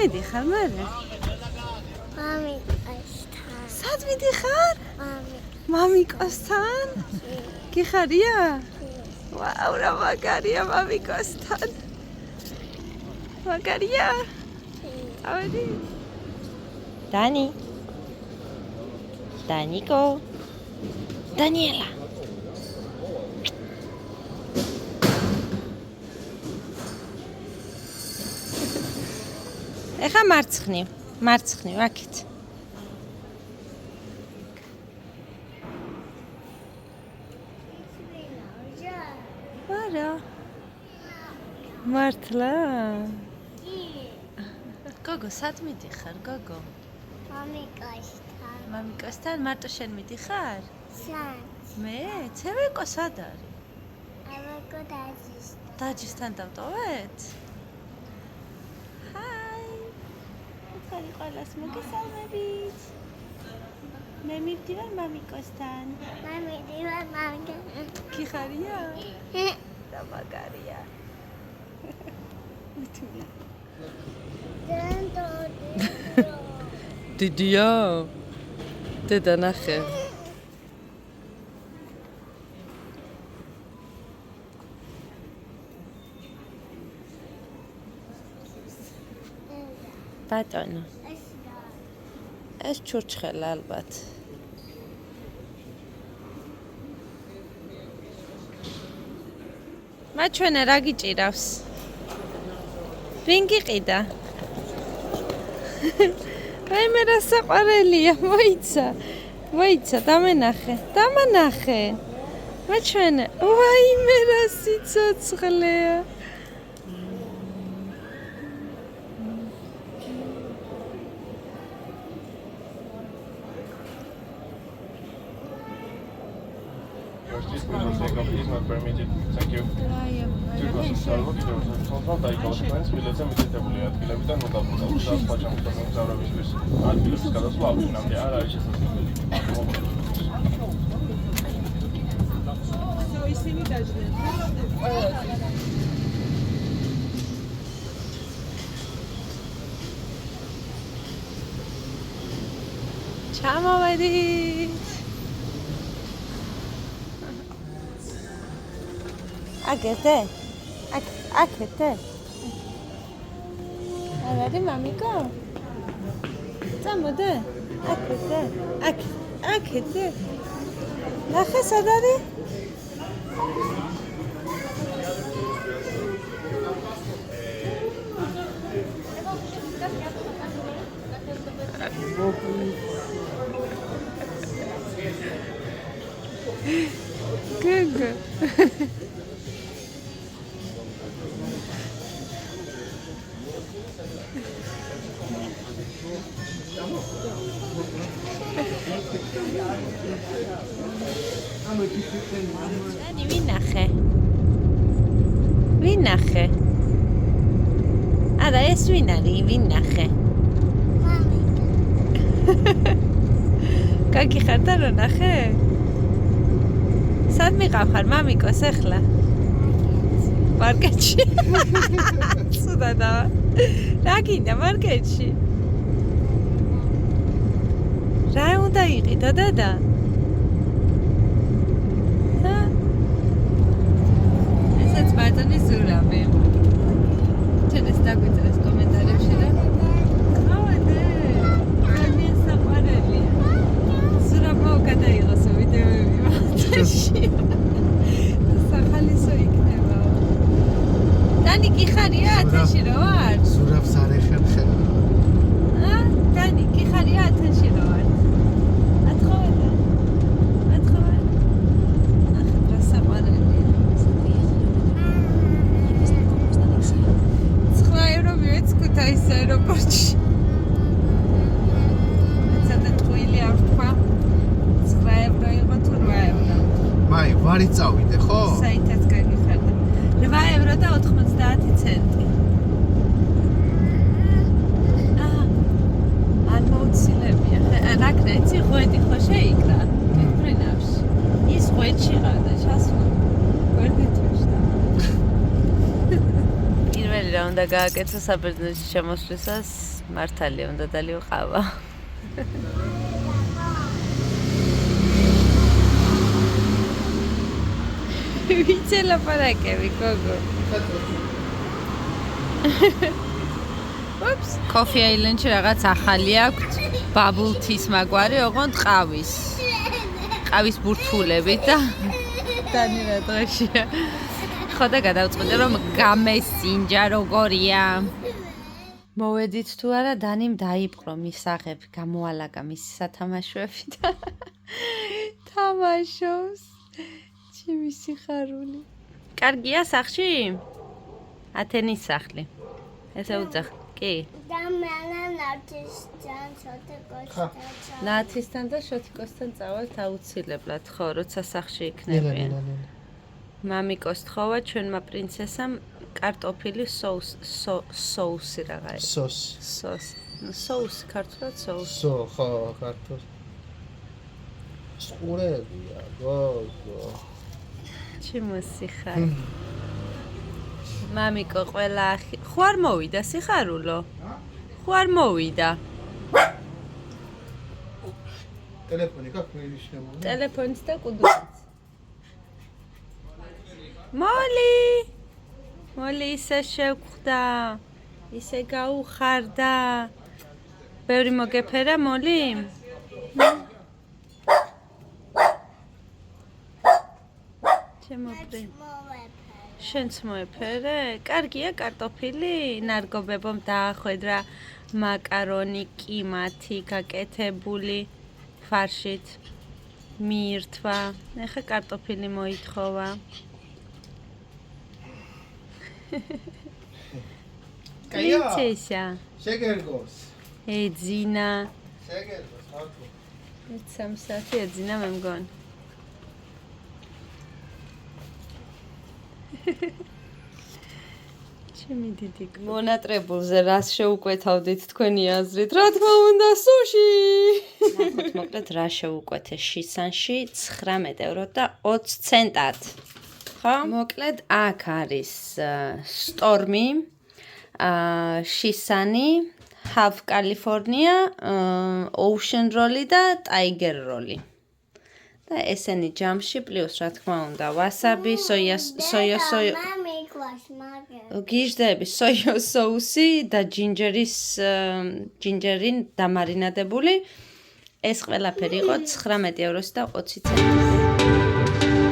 მიდიხარ მერე? მამიკოსთან. სად მიდიხარ? მამიკოსთან? გიხარია? ვაუ, რა მაგარია მამიკოსთან. მაგარია? ავედი. დანი. დანიკო. დანიელა. ეხა მარცხნივ, აქეთ. არა. მართლა? გოგო, სად მიდიხარ, გოგო? მამიკოსთან. მამიკოსთან მარტო შენ მიდიხარ? სან. მე? ცევიკო სად არის? ავაკო დაძისთან. დაჯისთან დავტოვეთ? ყველას მოგესალმებით. მე მივდივარ მამიკოსთან. მამიდივარ მამიკოსთან. გიხარია? რა მაგარია. დიდია? დედა ნახე. ბატონო. ეს ჩურჩხელა ალბათ. მაჩვენა რა გიჭირავს? ვინ გიყიდა? მე რა საყვარელია, მოიცა, დამანახე. მაჩვენა, ვაიმე რა სიცოცხლეა. Is not permitted. Thank you. Control დაიკავოს ბილეთზე მითითებული ადგილებიდან მოგაბუდა. უსას პაჭამოსთან მგზავრებისთვის ადგილების გადასვლა აღნიშნამდე არ არის შესაძლებელი. ისინი დაждდნენ. ჩამოვედით. აგეთე? აქეთე? არ არის მამიკო? წამოდე? აქეთე? აქეთე? ნახე სად არის? გოგო. Dani, ვინახე? არა, ეს ვინ არის? ვინახე? გაგიხარ და რა ნახე? სად მიყავ მამიკოს ახლა? მარკეტში. ცუდადა. რა გინდა მარკეტში? რა უნდა იყიდო დედა? ესაც ბატონი ზურაბი. ჩვენ ეს დაგვიწერეს კომენტარებში და გავადე. ძალიან საყვარელია. ზურაბმა გადაიღოს ვიდეოები მათში. სახალისო იქნება. დანი გიხარია ათენში რო ვარ? ზურაბს არ ეხერხე. დანი გიხარია ათენში რო ვარ? ათხოვე. ახლა რა საყვარელია. 9 ევრო მივეცქუთ ის აეროპორტში. ცოტა ტყუილი არ თქვა. 9 ევრო იყო თუ 8 ევრო. მაი, ვარი წავიდე, ხო? საითაც გაგიხარდა. 8 ევრო და 90 ცენტი. არ მოუცილებია. რაკნა იცი ღვედი ხო შეიკრა? თვითმფრინავში. ის ღვედში ყავდა ჩასვლა. გვერდით ვიშდა. პირველი რა უნდა გააკეთო საბერძნეთში შემოსვლისას მართალია უნდა დალიო ყავა. ვიცი ლაპარაკები, გოგო. Oops, Coffee Island-ში რაღაც ახალი აქვს. Bubble tea-ს მაგვარი, ოღონდ ყავის. ყავის ბურთულებით და დანი რა დღეშია. ხო და გადავწყვიტე რომ გამესინჯა როგორია. მოვედით თუ არა დანიმ დაიპყრო მისაღები, გამოალაგა მისი სათამაშოები და თამაშობს. ჩემი სიხარული. კარგია სახლში? ათენის სახლი. ესე უძახ. კი. და მენა ნათისთან ცოტა გოშტაცა. ნათისთან და შოთიკოსთან წავალთ აუცილებლად, ხო, როცა სახლში იქნებიან. მამიკოს თხოვა ჩვენმა პრინცესამ კარტოფილი соуსი რაღა არის. соуსი ქართულად соуსი. ხო, ქართულ. სყურებია, გოგო. ჩემო სიხარი. მამიკო ყველა ხო არ მოვიდა სიხარულო? ხო არ მოვიდა? ტელეფონი გაქვს მინიშნებული? ტელეფონიც და კუდურიც. მოლი ისე შევხვდა, ისე გაუხარდა. ბევრი მოგეფერა მოლი? ჩემოპრი. შენც მოეფერე? კარგია კარტოფილი? ნარგობებომ დაახვედრა მაკარონი, კიმათი, გაკეთებული ფარშით. მიირთვა. ეხა კარტოფილი მოითხოვა. პრინცესა. შეგერგოს. ეძინა. შეგერგოს, ხალხო. 3 საათი ეძინა მე მგონი. ჩემი დიდი მონატრებულზე რას შეუკვეთავდით თქვენი აზრით? რა თქმა უნდა, სუში. ნახოთ, მოკლედ რა შეუკვეთე შისანში 19 ევრო და 20 ცენტად. ხო? მოკლედ აქ არის სტორმი, შისანი, half California, ocean roll-ი და tiger roll-ი. და ესენი ჯამში პლუს რა თქმა უნდა ვასაბი, სოია მამი გვას მაგე. გიჟდები, სოიო соуსი და ჯინჯერი დამარინადებული. ეს ყველაფერი იყო 19 ევროს და 20 ცენტი.